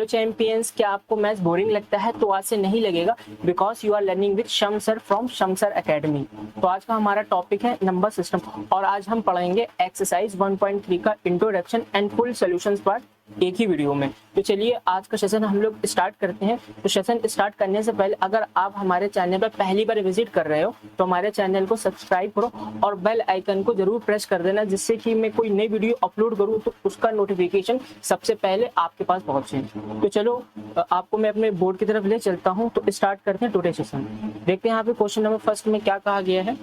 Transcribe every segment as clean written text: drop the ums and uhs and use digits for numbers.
Hello champions, क्या आपको maths boring लगता है? तो आज से नहीं लगेगा, because you are learning with Shamsher from Shamsher academy. तो आज का हमारा टॉपिक है नंबर सिस्टम और आज हम पढ़ेंगे एक्सरसाइज 1.3 का introduction and full solutions part एक ही वीडियो में। तो चलिए आज का सेशन हम लोग स्टार्ट करते हैं। तो सेशन स्टार्ट करने से पहले अगर आप हमारे चैनल पर पहली बार विजिट कर रहे हो तो हमारे चैनल को सब्सक्राइब करो और बेल आइकन को जरूर प्रेस कर देना, जिससे कि मैं कोई नई वीडियो अपलोड करूं तो उसका नोटिफिकेशन सबसे पहले आपके पास पहुंचे। तो चलो आपको मैं अपने बोर्ड की तरफ ले चलता हूं। तो स्टार्ट करते हैं टुडे सेशन। देखते हैं यहाँ पे क्वेश्चन नंबर फर्स्ट में क्या कहा गया है।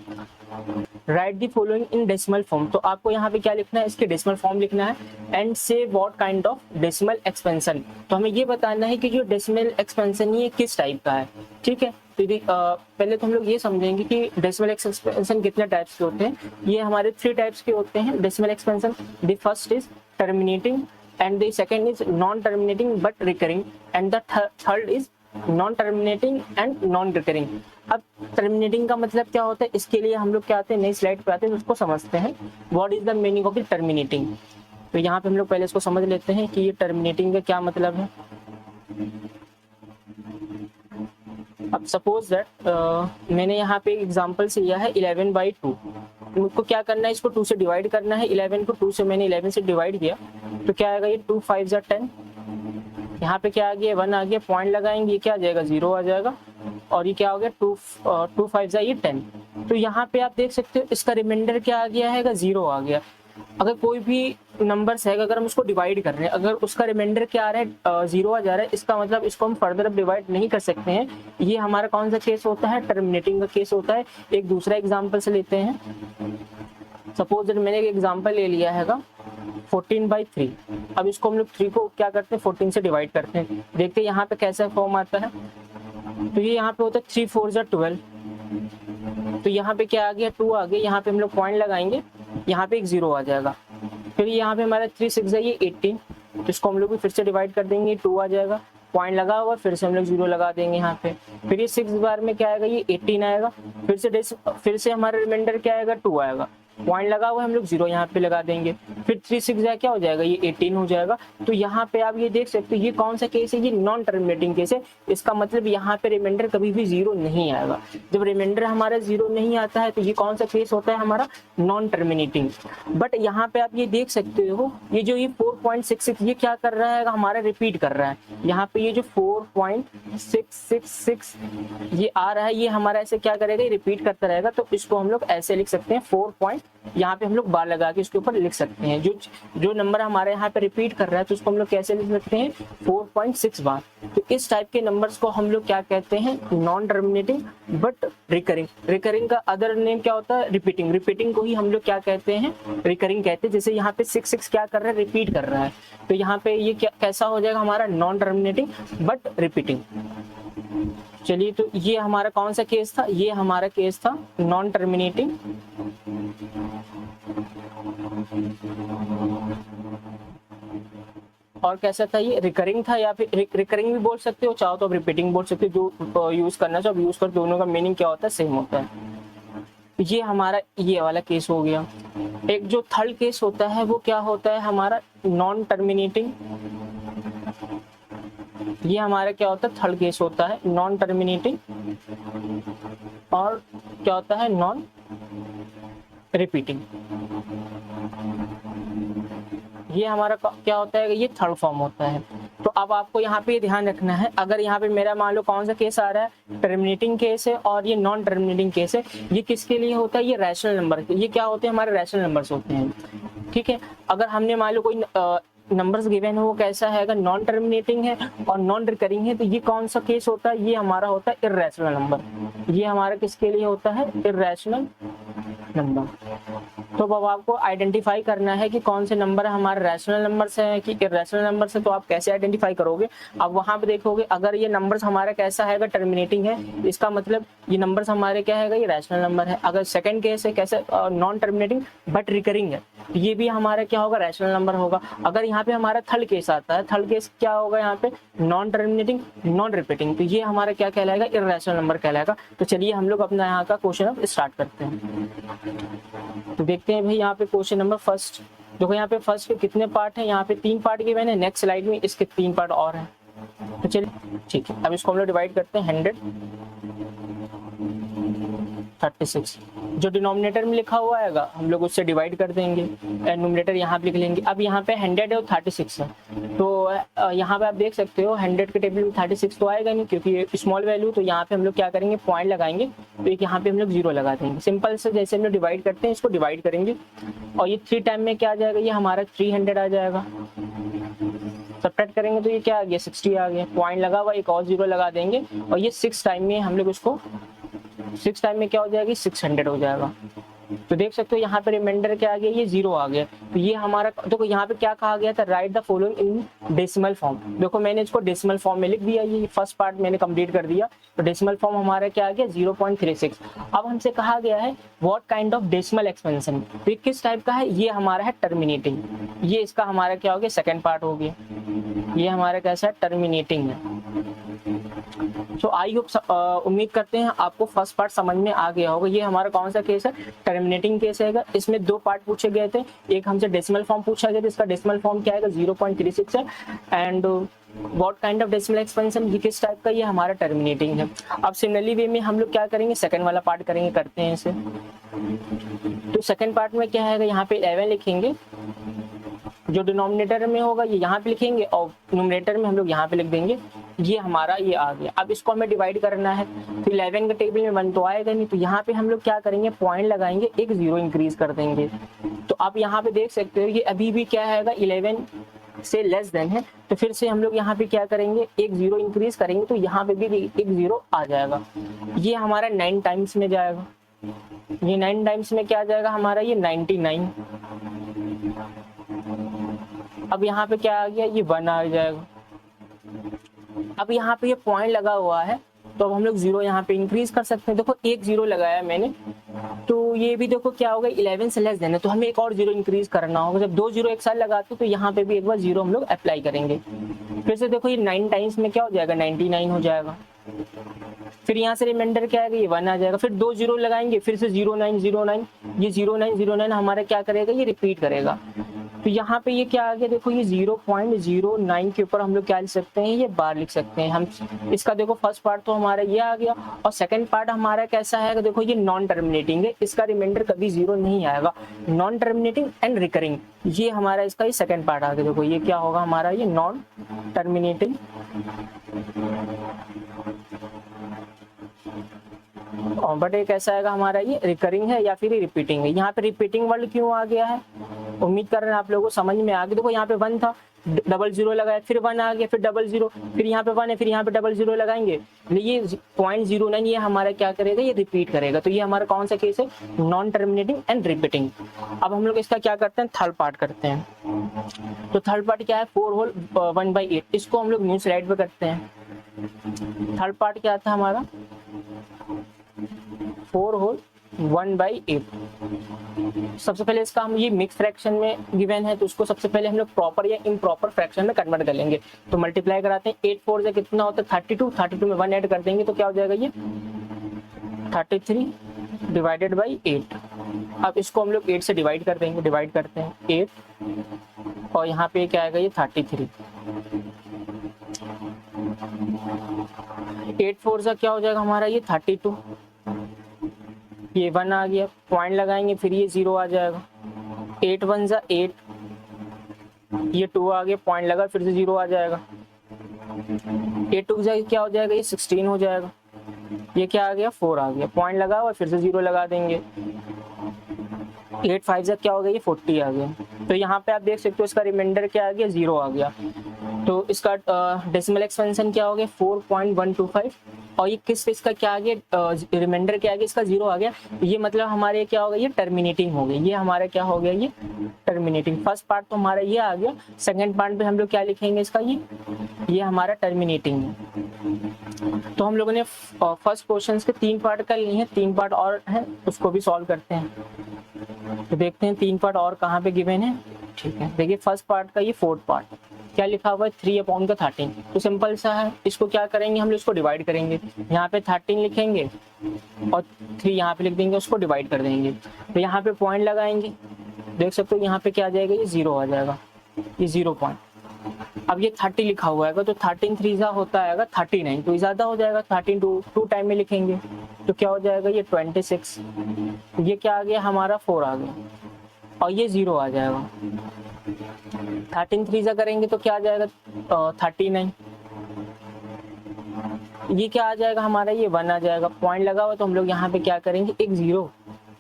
Right the following in decimal form. तो आपको यहाँ पे क्या लिखना है, इसके डेसिमल फॉर्म लिखना है। एंड से what kind of decimal expansion. तो हमें ये बताना है कि जो डेसिमल एक्सपेंशन ये किस टाइप का है। ठीक है, तो पहले तो हम लोग ये समझेंगे कि डेसिमल एक्सपेंशन कितने टाइप्स के होते हैं। ये हमारे 3 टाइप्स के होते हैं decimal expansion. The first is terminating and the second is non-terminating but recurring and the third is non-terminating and non-recurring। अब terminating का मतलब क्या होता है, इसके लिए हम लोग क्या आते हैं, नई स्लाइड पे आते हैं, उसको समझते हैं। What is the meaning of the terminating। तो यहाँ पे हम लोग पहले इसको समझ लेते हैं कि ये terminating का क्या मतलब है। अब सपोज दैट मैंने यहाँ पे एक एग्जांपल से लिया है 11/2। मुझको क्या करना है, इसको 2 से डिवाइड करना है। 11 को 2 से मैंने 11 से डिवाइड किया तो क्या आएगा, ये 2 5 10। यहाँ पे क्या आ गया, 1 आ गया, पॉइंट लगाएंगे, ये क्या आ जाएगा, 0 आ जाएगा। और ये क्या हो गया, 2 5 ये 10। तो यहाँ पे आप देख सकते हो इसका रिमाइंडर क्या आ गया है, 0 आ गया। अगर कोई भी नंबर्स है, अगर हम उसको डिवाइड कर रहे हैं, अगर उसका रिमाइंडर क्या आ रहा है, 0 आ जा रहा है, इसका मतलब इसको हम फर्दर अब डिवाइड नहीं कर सकते हैं। ये हमारा कौन सा केस होता है, टर्मिनेटिंग का केस होता है। एक दूसरा एग्जांपल से लेते हैं। सपोज मैंने एक एग्जांपल ले लिया है 14/3। अब इसको हम लोग 3 को क्या करते हैं, 14 से डिवाइड करते हैं। देखते हैं यहाँ पे कैसा फॉर्म आता है। तो ये यहाँ पे होता है 3 4 12। तो यहाँ पे क्या आ गया, 2 आ गया। यहाँ पे हम लोग पॉइंट लगाएंगे, यहाँ पे एक 0 आ जाएगा। फिर यहाँ पे हमारा 3 6 है, ये 18। तो इसको हम लोग भी फिर से डिवाइड कर देंगे, 2 आ जाएगा। पॉइंट लगा हुआ, फिर से हम लोग 0 लगा देंगे यहाँ पे। फिर ये 6 बार में क्या आएगा, ये 18 आएगा। फिर से हमारा रिमाइंडर क्या आएगा, 2 आएगा। पॉइंट लगा हुआ है, हम लोग 0 यहाँ पे लगा देंगे। फिर 3 6 क्या हो जाएगा, ये 18 हो जाएगा। तो यहाँ पे आप ये देख सकते हो ये कौन सा केस है, ये नॉन टर्मिनेटिंग केस है। इसका मतलब यहाँ पे रिमाइंडर कभी भी 0 नहीं आएगा। जब रिमाइंडर हमारा 0 नहीं आता है तो ये कौन सा केस होता है, हमारा नॉन टर्मिनेटिंग। बट यहाँ पे आप ये देख सकते हो ये जो ये 4.66 ये क्या कर रहा है, हमारा रिपीट कर रहा है। यहाँ पे ये जो 4.666 ये आ रहा है, ये हमारा ऐसे क्या करेगा, रिपीट करता रहेगा। तो इसको हम लोग ऐसे लिख सकते हैं 4. यहाँ पे हम लोग बार लगा के इसके ऊपर लिख सकते हैं। जो नंबर हमारे यहाँ पे रिपीट कर रहा है तो उसको हम लोग कैसे लिख सकते हैं, 4.6 बार। तो इस टाइप के नंबर्स को हम लोग क्या कहते हैं, non terminating but recurring. Recurring का अदर नेम क्या होता है, रिपीटिंग। रिपीटिंग को ही हम लोग क्या कहते हैं, रिकरिंग कहते हैं। जैसे यहाँ पे 6 क्या कर रहा है, रिपीट कर रहा है। तो यहाँ पे ये कैसा हो जाएगा, हमारा नॉन टर्मिनेटिंग बट रिपीटिंग। चलिए, तो ये हमारा कौन सा केस था, ये हमारा केस था नॉन टर्मिनेटिंग और कैसा था, ये रिकरिंग था। या फिर रिकरिंग भी बोल सकते हो, चाहो तो आप रिपीटिंग बोल सकते हो, जो यूज करना चाहो यूज कर। दोनों का मीनिंग क्या होता है, सेम होता है। ये हमारा ये वाला केस हो गया। एक जो थर्ड केस होता है वो क्या होता है, हमारा नॉन टर्मिनेटिंग। ये हमारा क्या होता है, थर्ड केस होता है नॉन टर्मिनेटिंग। और क्या होता है, नॉन रिपीटिंग। ये हमारा क्या होता है, ये थर्ड फॉर्म होता है। तो अब आपको यहाँ पे ध्यान रखना है, अगर यहाँ पे मेरा मान लो कौन सा केस आ रहा है, टर्मिनेटिंग केस है और ये नॉन टर्मिनेटिंग केस है। ये किसके लिए होता है, ये रैशनल नंबर। ये क्या होते हैं, हमारे रैशनल नंबर्स होते हैं। ठीक है, अगर हमने मान लो कोई नंबर्स गिवन है वो कैसा है, अगर नॉन टर्मिनेटिंग है और नॉन रिकरिंग है तो ये कौन सा केस होता है, ये हमारा होता है इर्रेशनल नंबर। ये हमारा किसके लिए होता है, इर्रेशनल नंबर। तो अब आपको आइडेंटिफाई करना है कि कौन से नंबर हमारे रैशनल नंबर्स हैं कि इर्रेशनल नंबर्स हैं। तो आप कैसे आइडेंटिफाई करोगे, अब वहां पे देखोगे अगर ये नंबर्स हमारा कैसा है, टर्मिनेटिंग है, इसका मतलब ये नंबर्स हमारे क्या है, ये रैशनल नंबर है। अगर सेकंड केस है कैसे, नॉन टर्मिनेटिंग बट रिकरिंग है, तो ये भी हमारा क्या होगा, रैशनल नंबर होगा। अगर यहाँ पे हमारा थर्ड केस आता है, थर्ड केस क्या होगा, यहाँ पे नॉन टर्मिनेटिंग नॉन रिपीटिंग, तो ये हमारा क्या कहलाएगा, इर्रेशनल नंबर कहलाएगा। तो चलिए हम लोग अपना यहाँ का क्वेश्चन स्टार्ट करते हैं। तो देखते हैं भाई यहाँ पे क्वेश्चन नंबर फर्स्ट। देखो यहाँ पे फर्स्ट के कितने पार्ट हैं, यहाँ पे 3 पार्ट गिवन है। नेक्स्ट स्लाइड में इसके 3 पार्ट और हैं। तो चलिए ठीक है, अब इसको हम लोग डिवाइड करते हैं 136, जो डिनोमिनेटर में लिखा हुआ आएगा हम लोग उससे डिवाइड कर देंगे एंड न्यूमरेटर यहाँ पे लिख लेंगे। अब यहाँ पे 100 है और 36 है, तो यहाँ पे आप देख सकते हो 100 के टेबल में 36 तो आएगा नहीं क्योंकि ये स्मॉल वैल्यू, तो यहाँ पे हम लोग क्या करेंगे पॉइंट लगाएंगे, तो एक यहाँ पे हम लोग 0 लगा देंगे। सिंपल से जैसे हम लोग डिवाइड करते हैं इसको डिवाइड करेंगे और ये 3 टाइम में क्या आ जाएगा, ये हमारा 300 आ जाएगा। सब्ट्रैक्ट करेंगे तो ये क्या आ गया 60 आ गया, पॉइंट लगा हुआ एक और 0 लगा देंगे और ये 6 टाइम में हम लोग इसको 6 टाइम में क्या हो जाएगी 600 हो जाएगा। तो देख सकते हो यहाँ पे रिमाइंडर क्या आ गया, ये 0 आ गया। तो ये हमारा देखो यहाँ पे क्या कहा गया था, right the following in decimal form. देखो मैंने इसको डेसिमल फॉर्म में लिख दिया, ये फर्स्ट पार्ट मैंने कंप्लीट कर दिया। तो डेसिमल फॉर्म हमारा क्या आ गया 0.36। अब हमसे कहा गया है what kind of decimal expansion, तो किस टाइप का है, ये हमारा है टर्मिनेटिंग। ये इसका हमारा क्या हो गया सेकेंड पार्ट हो गया, ये हमारा कैसा है टर्मिनेटिंग है। तो आई होप उम्मीद करते हैं आपको फर्स्ट पार्ट समझ में आ गया होगा। ये हमारा कौन सा केस है, टर्मिनेटिंग केस है। इसमें 2 पार्ट पूछे गए थे, एक हमसे डेसिमल फॉर्म पूछा गया था, इसका डेसिमल फॉर्म क्या है 0.36 है and what kind of decimal expansion, ये किस टाइप का, ये हमारा टर्मिनेटिंग है। अब सिमिलरली वे में हम लोग क्या करेंगे सेकंड वाला पार्ट करेंगे, करते हैं इसे। तो सेकंड पार्ट में क्या है, यहाँ पे 11 लिखेंगे, जो डिनोमिनेटर में होगा ये यहाँ पे लिखेंगे और न्यूमरेटर में हम लोग यहाँ पे लिख देंगे। ये हमारा ये आ गया। अब इसको हमें डिवाइड करना है, तो 11 के टेबल में 1 तो आएगा नहीं, तो यहाँ पे हम लोग क्या करेंगे पॉइंट लगाएंगे, एक 0 इंक्रीज कर देंगे। तो आप यहाँ पे देख सकते हो ये अभी भी क्या है 11 से लेस देन है, तो फिर से हम लोग यहाँ पे क्या करेंगे एक 0 इंक्रीज करेंगे, तो यहाँ पे भी एक 0 आ जाएगा। ये हमारा 9 टाइम्स में जाएगा, ये 9 टाइम्स में क्या आ जाएगा हमारा ये 99। अब यहाँ पे क्या आ गया, ये 1 आ जाएगा। अब यहाँ पे ये पॉइंट लगा हुआ है, तो अब हम लोग 0 यहाँ पे इंक्रीज कर सकते हैं। देखो एक 0 लगाया मैंने, तो ये भी देखो क्या होगा 11 से लेस देन है, तो हमें एक और 0 इंक्रीज करना होगा। जब 2 0 एक साथ लगाते तो यहाँ पे भी एक बार 0 हम लोग अप्लाई करेंगे। फिर से देखो ये 9 टाइम्स में क्या हो जाएगा 99 हो जाएगा। फिर यहाँ से रिमाइंडर क्या आएगा, ये 1 आ जाएगा। फिर 2 0 लगाएंगे, फिर से 0909, ये 0909 हमारा क्या करेगा, ये रिपीट करेगा। तो यहाँ पे ये क्या आ गया, देखो ये 0.09 के ऊपर हम लोग क्या लिख सकते हैं, ये बार लिख सकते हैं हम। इसका देखो फर्स्ट पार्ट तो हमारा ये आ गया, और सेकंड पार्ट हमारा कैसा है, देखो ये नॉन टर्मिनेटिंग है, इसका रिमाइंडर कभी 0 नहीं आएगा। नॉन टर्मिनेटिंग एंड रिकरिंग, ये हमारा इसका ये सेकंड पार्ट आ गया। देखो ये क्या होगा हमारा, ये नॉन टर्मिनेटिंग बट एक ऐसा आएगा हमारा ये रिकरिंग है या फिर रिपीटिंग है। यहाँ पे रिपीटिंग वर्ड क्यों आ गया है, उम्मीद कर रहे हैं आप लोगों को समझ में आ गया। देखो यहाँ पे 1 था, 00 लगाया, फिर 1 आ गया, फिर 00, फिर यहाँ पे 1 है, फिर यहाँ पे 00 लगाएंगे, ये 0.09 ये हमारा क्या करेगा, ये रिपीट करेगा। तो ये हमारा कौन सा केस है, नॉन टर्मिनेटिंग एंड रिपीटिंग। अब हम लोग इसका क्या करते हैं, थर्ड पार्ट करते हैं। तो थर्ड पार्ट क्या है, 4 होल 1/8, इसको हम लोग न्यू स्लाइड पे करते हैं। थर्ड पार्ट क्या था हमारा, 4 होल 1/8। सबसे पहले इसका हम ये मिक्स फ्रैक्शन में गिवन है, तो उसको सबसे पहले हम लोग प्रॉपर या इम्प्रॉपर फ्रैक्शन में कन्वर्ट कर लेंगे। तो मल्टीप्लाई कराते हैं, 8 4 से कितना होता है 32, 32 में 1 ऐड कर देंगे तो क्या हो जाएगा, ये 33 डिवाइडेड बाई 8। अब इसको हम लोग 8 से डिवाइड कर देंगे, डिवाइड करते हैं 8 और यहाँ पे क्या आएगा, ये 33। 8 4 से क्या हो जाएगा हमारा, ये 32, ये 1 आ गया, पॉइंट लगाएंगे, फिर ये 0 आ जाएगा। 8 1 जा 8, ये 2 आ गया, पॉइंट लगा, फिर से 0 आ जाएगा। 8 2 जा क्या हो जाएगा, ये 16 हो जाएगा। ये क्या आ गया, 4 आ गया, पॉइंट लगा और फिर से 0 लगा देंगे। 8 5 जा क्या हो गया, ये 40 आ गया। तो यहाँ पे आप देख सकते हो इसका रिमाइंडर क्या आ गया, 0 आ गया। तो इसका डेसिमल एक्सपेंशन क्या हो गया, 4.125, और ये किस इसका क्या आ गया, रिमाइंडर क्या आ गया, इसका 0 आ गया। ये मतलब हमारे क्या हो गया, ये टर्मिनेटिंग हो गई। ये हमारा क्या हो गया, ये टर्मिनेटिंग। फर्स्ट पार्ट तो हमारा ये आ गया, सेकंड पार्ट पे हम लोग क्या लिखेंगे इसका, ये हमारा टर्मिनेटिंग है। तो हम लोगों ने फर्स्ट क्वेश्चन के 3 पार्ट कर लिए हैं, 3 पार्ट और हैं, उसको भी सॉल्व करते हैं। तो देखते हैं 3 पार्ट और कहाँ पे गिवन है। ठीक है, देखिए फर्स्ट पार्ट का ये 4th पार्ट क्या लिखा हुआ है, 3/13। तो सिंपल सा है, इसको क्या करेंगे हम लोग, इसको डिवाइड करेंगे। यहाँ पे 13 लिखेंगे और 3 यहाँ पे लिख देंगे, उसको डिवाइड कर देंगे। तो यहाँ पे पॉइंट लगाएंगे, देख सकते हो यहाँ पे क्या आ जाएगा, ये 0 आ जाएगा, ये 0 पॉइंट। अब ये 30 लिखा हुआ है तो 13 3 जा होता है 39, तो ज़्यादा हो जाएगा, 13 टू टाइम में लिखेंगे तो क्या हो जाएगा ये 26, ये क्या आ गया हमारा 4 आ गया और ये 0 आ जाएगा। 13 3 जा करेंगे तो क्या आ जाएगा 39, ये क्या आ जाएगा हमारा ये 1 आ जाएगा। पॉइंट लगा हुआ तो हम लोग यहाँ पे क्या करेंगे एक 0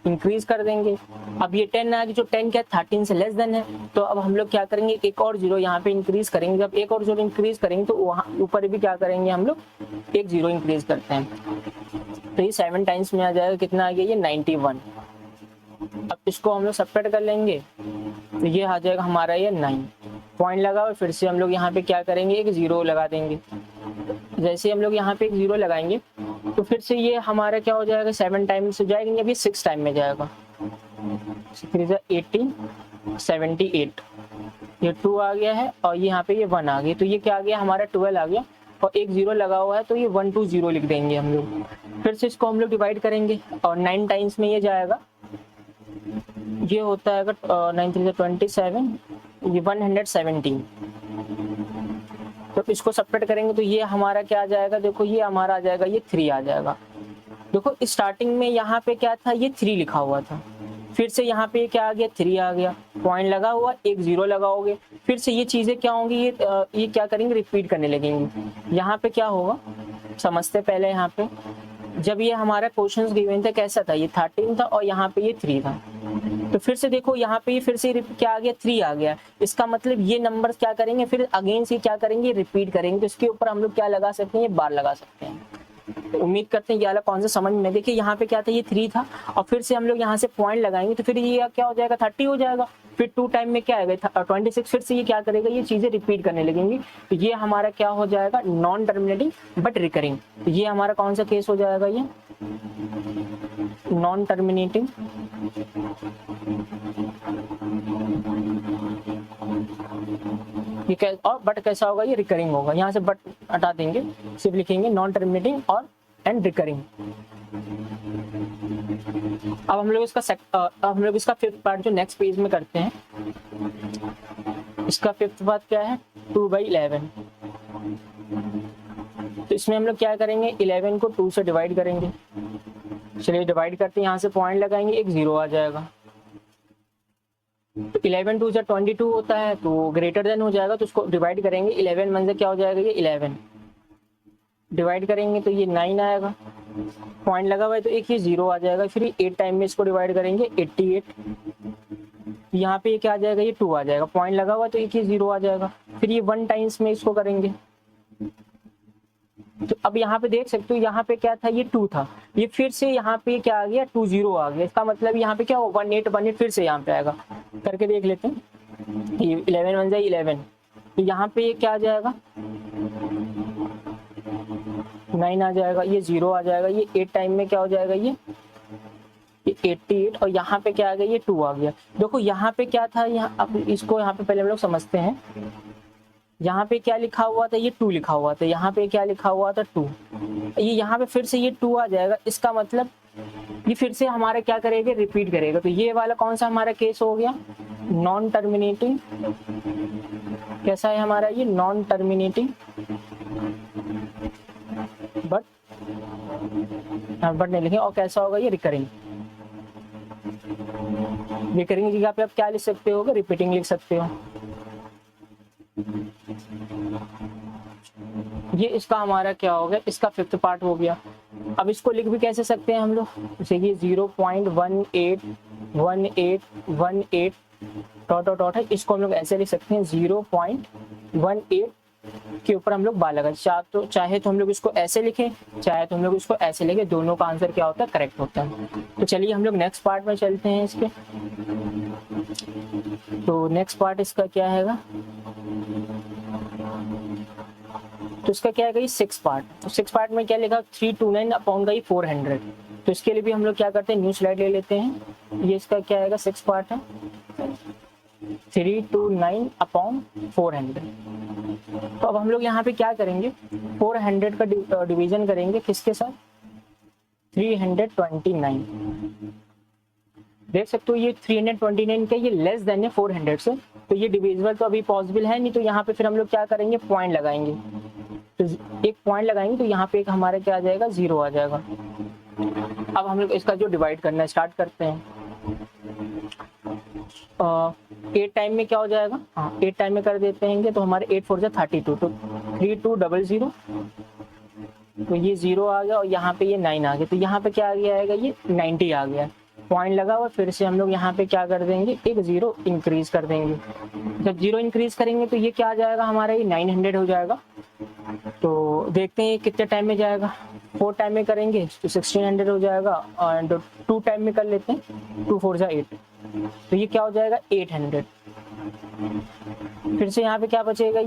इंक्रीज कर देंगे। अब ये 10 आ गया, जो 10 क्या 13 से लेस देन है, तो अब हम लोग क्या करेंगे एक और 0 यहाँ पे इंक्रीज करेंगे। जब एक और 0 इंक्रीज करेंगे तो वहाँ ऊपर भी क्या करेंगे हम लोग एक 0 इंक्रीज करते हैं, तो ये 7 टाइम्स में आ जाएगा, कितना आ गया ये 91। अब इसको हम लोग सब्ट्रैक्ट कर लेंगे तो ये आ जाएगा हमारा ये 9। पॉइंट लगा और फिर से हम लोग यहाँ पे क्या करेंगे एक 0 लगा देंगे। जैसे हम लोग यहाँ पे एक 0 लगाएंगे तो फिर से ये हमारा क्या हो जाएगा 7 टाइम्स हो जाएगा, अभी 6 टाइम में जाएगा। 18 78, ये 2 आ गया है और यहाँ पे ये 1 आ गया, तो ये क्या आ गया हमारा 12 आ गया और एक 0 लगा हुआ है तो ये 120 लिख देंगे हम लोग। फिर से इसको हम लोग डिवाइड करेंगे और 9 टाइम्स में ये जाएगा, ये होता है 9 3 27, ये 117। तो इसको सब्ट्रैक्ट करेंगे तो ये हमारा क्या आ जाएगा, देखो ये हमारा आ जाएगा ये 3 आ जाएगा। देखो स्टार्टिंग में यहाँ पे क्या था ये 3 लिखा हुआ था, फिर से यहाँ पे क्या आ गया 3 आ गया, पॉइंट लगा हुआ एक 0 लगाओगे, फिर से ये चीजें क्या होंगी ये क्या करेंगे रिपीट करने लगेंगे। यहाँ पे क्या होगा समझते पहले, यहाँ पे जब ये हमारा क्वेश्चंस गिवन था कैसा था, ये 13 था और यहाँ पे ये 3 था, तो फिर से देखो यहाँ पे फिर से क्या आ गया 3 आ गया। इसका मतलब ये नंबर क्या करेंगे फिर अगेन से क्या करेंगे रिपीट करेंगे, तो इसके ऊपर हम लोग क्या लगा सकते हैं ये बार लगा सकते हैं। तो उम्मीद करते हैं ये वाला कौन सा समझ में। देखिए यहाँ पे क्या था ये 3 था और फिर से हम लोग यहाँ से पॉइंट लगाएंगे तो फिर ये क्या हो जाएगा 30 हो जाएगा, फिर 2 टाइम में क्या आएगा 26, फिर से ये क्या करेगा ये चीजें रिपीट करने लगेंगी, तो ये हमारा क्या हो जाएगा नॉन टर्मिनेटिंग बट रिकरिंग। तो ये हमारा कौन सा केस हो जाएगा ये नॉन टर्मिनेटिंग ये क्या और बट कैसा होगा ये रिकरिंग होगा। यहाँ से बट हटा देंगे, सिर्फ लिखेंगे नॉन टर्मिनेटिंग और एंड रिकरिंग। अब हम लोग इसका फिफ्थ पार्ट जो नेक्स्ट पेज में करते हैं, इसका फिफ्थ पार्ट क्या है 2/11। तो इसमें हम लोग क्या करेंगे 11 को 2 से डिवाइड करेंगे। चलिए डिवाइड करते हैं, यहाँ से पॉइंट लगाएंगे एक 0 आ जाएगा। तो 11 2 से 22 होता है तो ग्रेटर देन हो जाएगा, तो उसको डिवाइड करेंगे 11 1 से क्या हो जाएगा ये 11 डिवाइड करेंगे तो ये 9 आएगा। पॉइंट लगा हुआ है तो एक ही 0 आ जाएगा, फिर 8 टाइम में इसको डिवाइड करेंगे 88, यहाँ पे क्या आ जाएगा ये 2 आ जाएगा। पॉइंट लगा हुआ है तो एक ही 0 आ जाएगा, फिर ये 1 टाइम्स में इसको करेंगे। तो अब यहाँ पे देख सकते हो यहाँ पे क्या था ये 2 था, ये फिर से यहाँ पे क्या आ गया 20 आ गया। इसका मतलब यहाँ पे क्या होगा 18 फिर से यहाँ पे आएगा, करके देख लेते हैं। ये 11 1 जाए 11, तो यहाँ पे ये क्या आ जाएगा 9 आ जाएगा, ये 0 आ जाएगा, ये 8 टाइम में क्या हो जाएगा ये 88 और यहाँ पे क्या आ गया ये 2 आ गया। देखो यहाँ पे क्या था, यहाँ अब इसको यहाँ पे पहले हम लोग समझते हैं। यहाँ पे क्या लिखा हुआ था ये 2 लिखा हुआ था, यहाँ पे क्या लिखा हुआ था 2, ये यहाँ पे फिर से ये 2 आ जाएगा। इसका मतलब ये फिर से हमारा क्या करेगा रिपीट करेगा। तो ये वाला कौन सा हमारा केस हो गया नॉन टर्मिनेटिंग। कैसा है हमारा ये नॉन टर्मिनेटिंग बट नहीं लिखेंगे। और कैसा होगा ये रिकरिंग। रिकरिंग की जगह पे आप क्या लिख सकते हो रिपीटिंग लिख सकते हो। ये इसका हमारा क्या हो गया इसका फिफ्थ पार्ट हो गया। अब इसको लिख भी कैसे सकते हैं हम लोग, जैसे ये 0.181818 डॉट है, इसको हम लोग ऐसे लिख सकते हैं 0.18 के ऊपर हम लोग बार लगा। चाहे तो हम लोग इसको ऐसे लिखें, चाहे तो हम लोग इसको ऐसे लिखें, दोनों का आंसर क्या होता है करेक्ट होता है। तो चलिए हम लोग नेक्स्ट पार्ट में चलते हैं इसके। तो नेक्स्ट पार्ट इसका क्या है तो इसका क्या है 6 पार्ट। तो 6 पार्ट में क्या लिखा 329 अपॉन का 400। तो इसके लिए भी हम लोग क्या करते हैं न्यू स्लाइड ले लेते हैं। ये इसका क्या है 6 पार्ट है 329 अपॉन 400। तो अब हम लोग यहाँ पे क्या करेंगे 400 का डिवीजन करेंगे किसके साथ 329। देख सकते हो ये 329 का ये लेस देन है 400 से, तो ये डिविजिबल तो अभी पॉसिबल है नहीं, तो यहाँ पे फिर हम लोग क्या करेंगे, पॉइंट लगाएंगे। तो एक पॉइंट लगाएंगे तो यहाँ पे एक हमारे क्या आ जाएगा, 0 आ जाएगा। अब हम लोग इसका जो डिवाइड करना स्टार्ट करते हैं। 8 टाइम में क्या हो जाएगा, हाँ 8 टाइम में कर देते हैं तो हमारे 8 4 32, तो 3200, तो ये 0 आ गया और यहाँ पे ये 9 आ गया, तो यहाँ पे क्या आ गया आएगा, ये 90 आ गया। पॉइंट लगा हुआ, फिर से हम लोग यहाँ पे क्या कर देंगे, एक 0 इंक्रीज कर देंगे। जब 0 इंक्रीज करेंगे तो ये क्या आ जाएगा हमारा, ये 900 हो जाएगा। तो देखते हैं कितने टाइम में जाएगा। 4 टाइम में करेंगे तो 1600 हो जाएगा, और 2 टाइम में कर लेते हैं, 2 4 8, तो ये क्या हो जाएगा 800। फिर से यहाँ पे क्या बचेगा,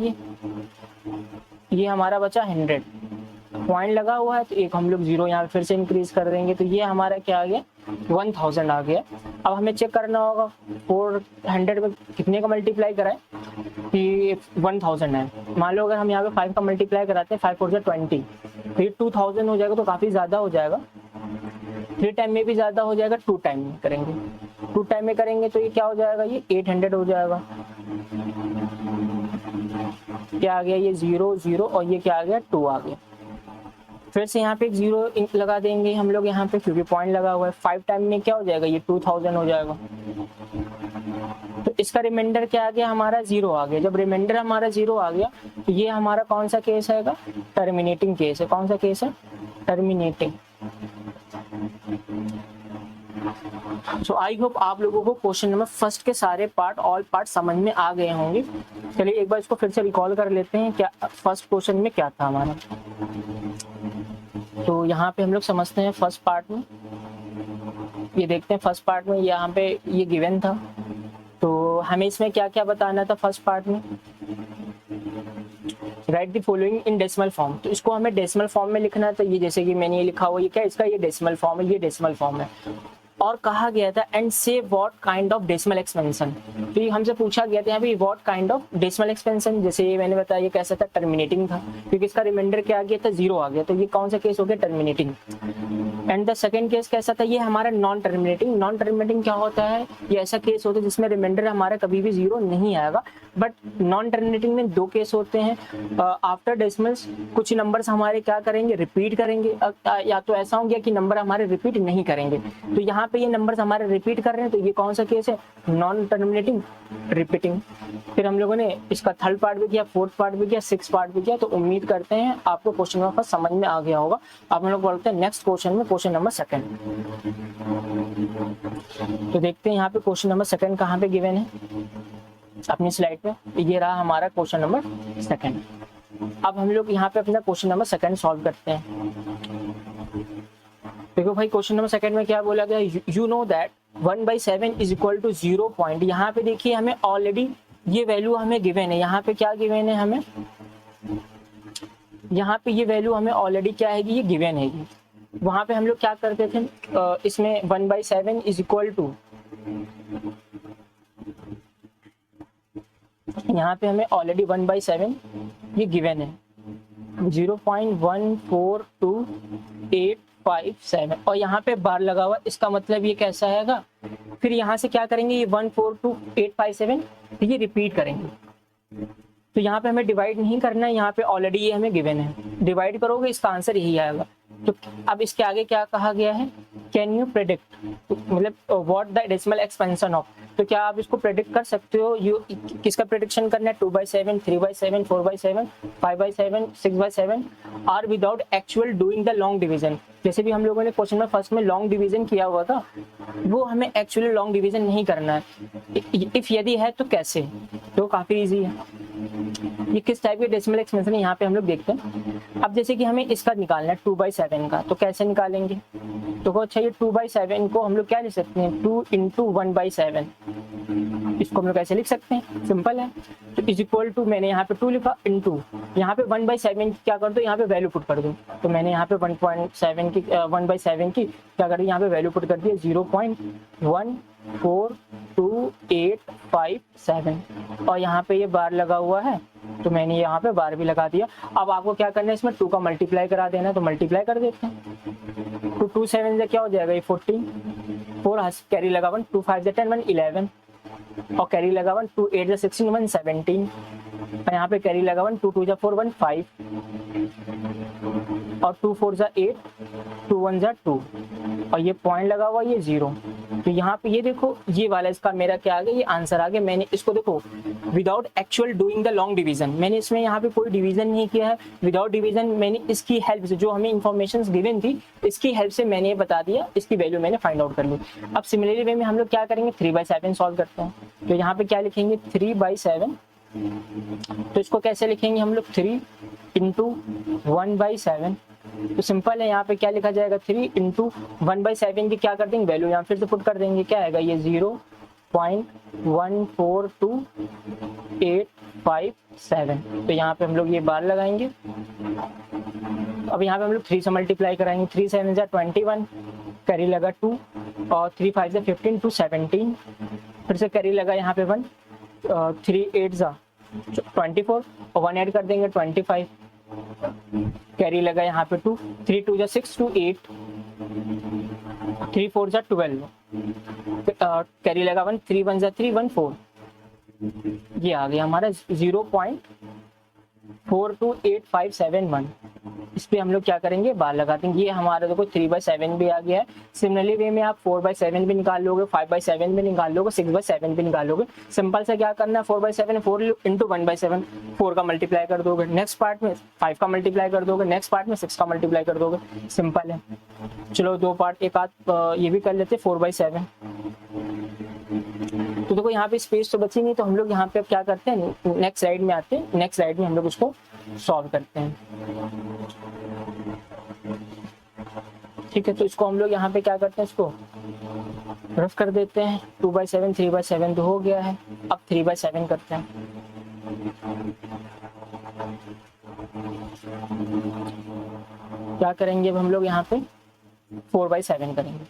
ये हमारा बचा 100। पॉइंट लगा हुआ है तो एक हम लोग 0 यहाँ पे फिर से इंक्रीज कर देंगे, तो ये हमारा क्या आ गया, 1000 आ गया। अब हमें चेक करना होगा 400 में कितने का मल्टीप्लाई कराएं कि 1000 है। मान लो अगर हम यहाँ पे 5 का मल्टीप्लाई कराते हैं, 5 4 20, तो ये 2000 हो जाएगा, तो काफी ज्यादा हो जाएगा। 3 टाइम में भी ज्यादा हो जाएगा, 2 टाइम में करेंगे। 2 टाइम में करेंगे तो ये क्या हो जाएगा, ये 800 हो जाएगा। क्या आ गया, ये 0 0 और ये क्या आ गया, 2 आ गया। फिर से यहाँ पे एक 0 लगा देंगे हम लोग यहाँ पे, क्योंकि पॉइंट लगा हुआ है। 5 टाइम में क्या हो जाएगा, ये 2000 हो जाएगा। तो इसका रिमाइंडर क्या आ गया हमारा, 0 आ गया। जब रिमाइंडर हमारा 0 आ गया तो ये हमारा कौन सा केस आएगा, टर्मिनेटिंग केस है। कौन सा केस है, टर्मिनेटिंग। सो आई होप आप लोगों को क्वेश्चन नंबर फर्स्ट के सारे पार्ट, ऑल पार्ट समझ में आ गए होंगे। चलिए एक बार इसको फिर से रिकॉल कर लेते हैं, क्या फर्स्ट क्वेश्चन में क्या था हमारा। तो यहाँ पे हम लोग समझते हैं फर्स्ट पार्ट में, ये देखते हैं फर्स्ट पार्ट में यहाँ पे ये गिवन था, तो हमें इसमें क्या क्या बताना था फर्स्ट पार्ट में। Right the following in decimal form, तो इसको हमें डेसिमल फॉर्म में लिखना है। तो ये जैसे कि मैंने ये लिखा हुआ, ये क्या इसका, ये डेसिमल फॉर्म है, ये डेसिमल फॉर्म है। और कहा गया था एंड से what kind of decimal expansion, तो ये हमसे पूछा गया था यहाँ पे what kind of decimal expansion. जैसे ये मैंने बताया, ये कैसा था, टर्मिनेटिंग था, क्योंकि इसका रिमाइंडर क्या आ गया था, 0 आ गया, तो ये कौन सा केस हो गया, terminating. And the second case कैसा था, ये हमारा नॉन टर्मिनेटिंग। नॉन टर्मिनेटिंग क्या होता है, ये ऐसा केस होता है जिसमें रिमाइंडर हमारा कभी भी 0 नहीं आएगा। बट नॉन टर्मिनेटिंग में 2 केस होते हैं। आफ्टर डेसिमल्स कुछ नंबर्स हमारे क्या करेंगे, रिपीट करेंगे, या तो ऐसा हो गया कि नंबर हमारे रिपीट नहीं करेंगे। तो यहाँ पे ये नंबर्स हमारे रिपीट कर रहे हैं, तो ये कौन सा केस है, नॉन टर्मिनेटिंग रिपीटिंग। फिर हम लोगों ने इसका थर्ड पार्ट भी किया, फोर्थ पार्ट भी किया, सिक्स पार्ट भी किया। तो उम्मीद करते हैं आपको क्वेश्चन नंबर समझ में आ गया होगा। अब हम लोग बोलते हैं नेक्स्ट क्वेश्चन में, क्वेश्चन नंबर सेकंड। तो देखते हैं यहाँ पे क्वेश्चन नंबर सेकंड कहाँ पे गिवन है अपनी स्लाइड पे। ये रहा हमारा क्वेश्चन नंबर सेकंड। अब हम लोग यहाँ पे अपना क्वेश्चन नंबर सेकंड सॉल्व करते हैं। देखो भाई क्वेश्चन नंबर सेकंड में क्या बोला गया, you know that 1/7 is equal to 0 point. यहाँ पे देखिए हमें ऑलरेडी ये वैल्यू हमें गिवन है। यहाँ पे क्या गिवन है हमें, यहाँ पे ये वैल्यू हमें ऑलरेडी क्या है, ये गिवन है। वहां पे हम लोग क्या करते थे, इसमें 1/7 इज इक्वल टू, यहाँ पे हमें ऑलरेडी 1/7 ये गिवन है 0.14285 और यहाँ पे बार लगा हुआ, इसका मतलब ये कैसा आएगा। फिर यहाँ से क्या करेंगे, ये 14285 ये रिपीट करेंगे। तो यहाँ पे हमें डिवाइड नहीं करना है, यहाँ पे ऑलरेडी ये हमें गिवन है। डिवाइड करोगे इसका आंसर यही आएगा। तो अब इसके आगे क्या कहा गया है, कैन यू प्रेडिक्ट, मतलब what the decimal expansion of. तो क्या आप इसको प्रेडिक्ट कर सकते हो, किसका प्रेडिक्शन करना है, 2/7, 3/7, 4/7, 5/7, 6/7 are without actual doing the long division. जैसे भी हम लोगों ने क्वेश्चन में फर्स्ट में लॉन्ग डिवीजन किया हुआ था, वो हमें एक्चुअली लॉन्ग डिवीजन नहीं करना है। इफ यदि है तो कैसे, तो काफी इजी है। ये किस टाइप के डेसिमल एक्सपेंशन है यहाँ पे हम लोग देखते हैं। अब जैसे कि हमें इसका निकालना है 2/7 का, तो कैसे निकालेंगे। तो अच्छा ये 2/7 को हम लोग क्या लिख सकते हैं, 2 × 1/7, इसको हम लोग कैसे लिख सकते हैं, सिंपल है। तो इज इक्वल टू, मैंने यहाँ पे 2 लिखा, इंटू यहाँ पे 1/7 क्या कर दो, यहाँ पे वैल्यू पुट कर दो। तो मैंने यहाँ पे 1/7 की क्या कर दी, यहाँ पे वैल्यू पुट कर दी 0.14285 और यहाँ पे ये बार लगा हुआ है, तो मैंने यहाँ पे बार भी लगा दिया। अब आपको क्या करना है, इसमें 2 का मल्टीप्लाई करा देना है, तो मल्टीप्लाई कर देते हैं। तो 2 7 से क्या हो जाएगा, ये 14 4 कैरी लगा 1, 2 5 10 1 11 और कैरी लगा 1, 2 8 16 1 17 और यहाँ पे कैरी लगा 1, 2 2 4 1 5 और 2 4 8 2 1 2 और ये पॉइंट लगा हुआ ये 0। तो यहाँ पे ये देखो ये वाला इसका मेरा क्या आ गया, ये आंसर आ गया। मैंने इसको देखो without actual doing the long division, मैंने इसमें यहाँ पे कोई डिवीजन नहीं किया है। विदाउट डिवीजन मैंने इसकी हेल्प से, जो हमें इन्फॉर्मेशन गिवन थी इसकी हेल्प से मैंने ये बता दिया, इसकी वैल्यू मैंने फाइंड आउट कर ली। अब सिमिलरली वे में हम लोग क्या करेंगे, 3/7 सॉल्व करते हैं। तो यहाँ पे क्या लिखेंगे 3/7, तो इसको कैसे लिखेंगे हम लोग 3 × 1/7। तो सिंपल है, यहाँ पे क्या लिखा जाएगा 3 × 1/7 की क्या कर देंगे वैल्यू यहाँ फिर से पुट कर देंगे, क्या आएगा ये 0.142857। तो यहाँ पे हम लोग ये बार लगाएंगे। अब यहाँ पे हम लोग 3 से मल्टीप्लाई कराएंगे, 3 7 21, कैरी लगा 2 और 3 5 15 2 17, फिर से कैरी लगा यहाँ पे 1, 3 8 24 और 1 ऐड कर देंगे 25, कैरी लगा यहाँ पे 2, 3 2 6 2 8, 3 4 12, कैरी लगा 1, 3 1 3 1 4। ये आ गया हमारा 0.428571। इस पे हम लोग क्या करेंगे बार लगा देंगे। ये हमारा देखो 3/7 भी आ गया है। सिमिलरली वे में आप 4/7 भी निकाल लोगे, 5/7 भी निकाल लोगे, 6/7 भी निकाल लोगे। सिंपल से क्या करना है 4/7 4 × 1/7 4 का मल्टीप्लाई कर दोगे, नेक्स्ट पार्ट में 5 का मल्टीप्लाई कर दोगे, नेक्स्ट पार्ट में 6 का मल्टीप्लाई कर दोगे। सिंपल है। चलो दो पार्ट एक आध ये भी कर लेते 4/7। तो देखो यहाँ पे स्पेस तो बची नहीं, तो हम लोग यहाँ पे अब क्या करते हैं नेक्स्ट स्लाइड में आते हैं। नेक्स्ट स्लाइड में हम लोग उसको सॉल्व करते हैं। ठीक है, तो इसको हम लोग यहाँ पे क्या करते हैं, इसको रफ कर देते हैं। 2/7 3/7 तो हो गया है, अब 3/7 करते हैं। क्या करेंगे अब हम लोग यहाँ पे 4/7 करेंगे।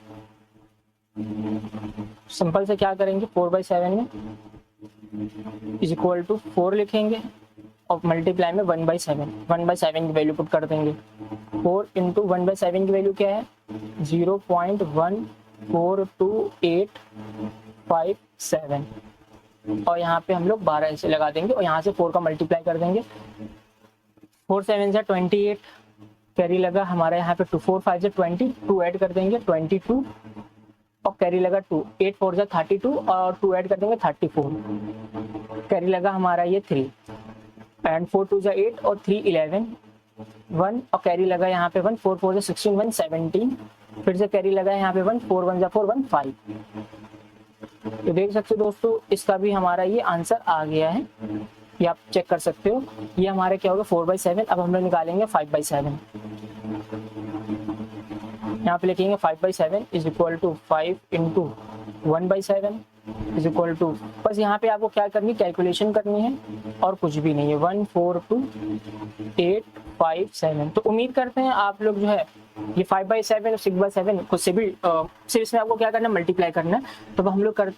सिंपल से क्या करेंगे 4/7 में इज इक्वल टू 4 लिखेंगे और मल्टीप्लाई में 1/7 1/7 की वैल्यू पुट कर देंगे। 4 × 1/7 की वैल्यू क्या है 0.142857 और यहाँ पे हम लोग 12 ऐसे लगा देंगे और यहाँ से 4 का मल्टीप्लाई कर देंगे। 4 7 28, कैरी लगा हमारा यहाँ पे 2 4 5 20, 2 ऐड कर देंगे 22 और कैरी लगा 2 8 4 32 और 2 ऐड कर देंगे 34, कैरी लगा हमारा ये 3 एंड 4 2 8 और 3 11 1 और कैरी लगा यहाँ पे 1 4 4 16 1 17, फिर से कैरी लगा यहाँ पे 1 4 1 4 1 5। तो देख सकते हो दोस्तों इसका भी हमारा ये आंसर आ गया है, ये आप चेक कर सकते हो। ये हमारे क्या होगा 4/7। अब हम लोग निकालेंगे 5/7। यहाँ पे लिखेंगे 5/7 is equal to 5 × 1/7 is equal to, बस यहाँ पे आपको क्या करनी कैलकुलेशन करनी है और कुछ भी नहीं है 142,857। तो उम्मीद करते हैं आप लोग जो है ये 5/7 और 6/7 खुद से भी सिर्फ इसमें आपको क्या करना है मल्टीप्लाई करना है। तो हम लोग करते